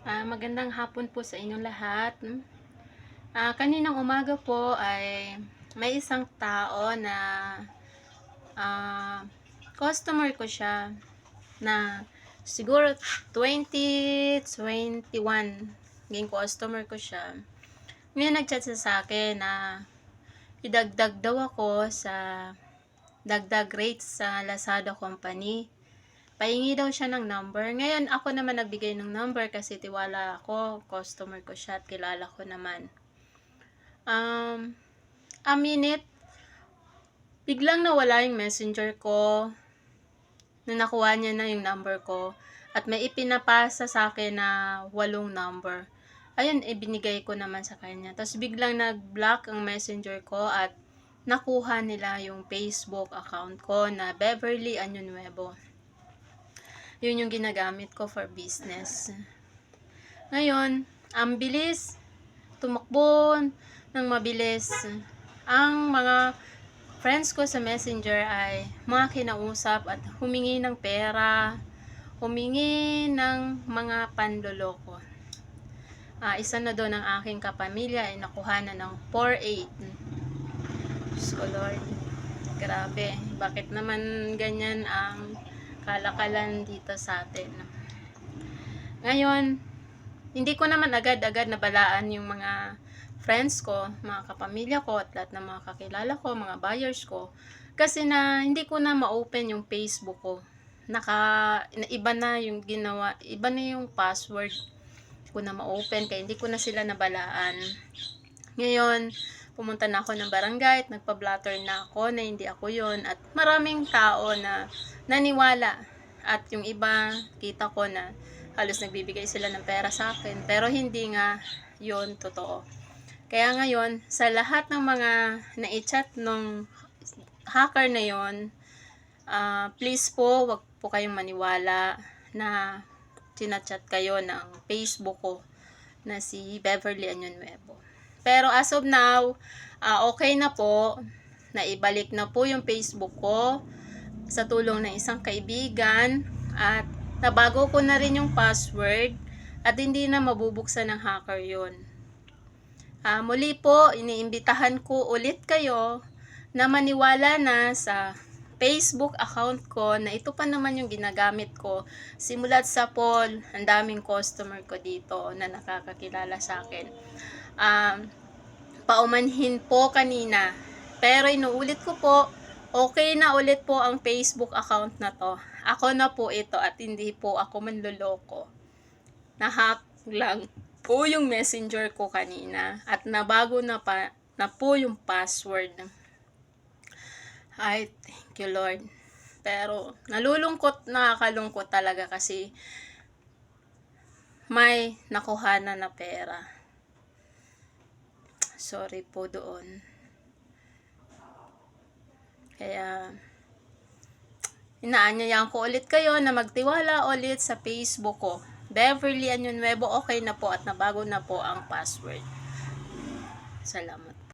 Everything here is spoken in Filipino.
Magandang hapon po sa inyong lahat. Kaninang umaga po ay may isang tao na customer ko siya na siguro 2021 naging customer ko siya. Ngayon nagchat siya sa akin na idagdag daw ako sa dagdag rates sa Lazada company. Pahingi daw siya ng number. Ngayon, ako naman nagbigay ng number kasi tiwala ako, customer ko siya at kilala ko naman. A minute, biglang nawala yung messenger ko na nakuha niya na yung number ko at may ipinapasa sa akin na 8 number. Ayun, ibinigay ko naman sa kanya. Tapos biglang nag-block ang messenger ko at nakuha nila yung Facebook account ko na Beverly Año Nuevo. Yun yung ginagamit ko for business. Ngayon, ang bilis, tumakbo ng mabilis. Ang mga friends ko sa messenger ay mga kinausap at humingi ng pera, humingi ng mga panloloko. Isa na doon ng aking kapamilya ay nakuha na ng 4,800. Diyos ko Lord, grabe. Bakit naman ganyan ang kalakalan dito sa atin? Ngayon, hindi ko naman agad-agad nabalaan yung mga friends ko, mga kapamilya ko at lahat ng mga kakilala ko, mga buyers ko. Kasi na hindi ko na ma-open yung Facebook ko. Iba na yung ginawa, iba na yung password ko na ma-open kaya hindi ko na sila nabalaan. Ngayon, pumunta na ako ng barangay at nagpa-blatter na ako na hindi ako yon at maraming tao na naniwala at yung iba kita ko na halos nagbibigay sila ng pera sa akin pero hindi nga yon totoo. Kaya ngayon sa lahat ng mga na-chat nung hacker na yon, please po wag po kayong maniwala na sinachat kayo ng Facebook ko na si Beverly Año Nuevo. Pero as of now, okay na po, naibalik na po yung Facebook ko sa tulong ng isang kaibigan at nabago ko na rin yung password at hindi na mabubuksan ng hacker yun. Muli po, iniimbitahan ko ulit kayo na maniwala na sa Facebook account ko na ito pa naman yung ginagamit ko. Simulat sa poll, ang daming customer ko dito na nakakakilala sa akin. Paumanhin po kanina. Pero inuulit ko po, okay na ulit po ang Facebook account na to. Ako na po ito at hindi po ako manloloko. Nahack lang po yung messenger ko kanina at nabago na po yung password. Ay, thank you Lord. Pero nakakalungkot talaga kasi may nakuha na pera. Sorry po doon. Kaya inaanyayahan ko ulit kayo na magtiwala ulit sa Facebook ko. Beverly Año Nuevo, okay na po at nabago na po ang password. Salamat.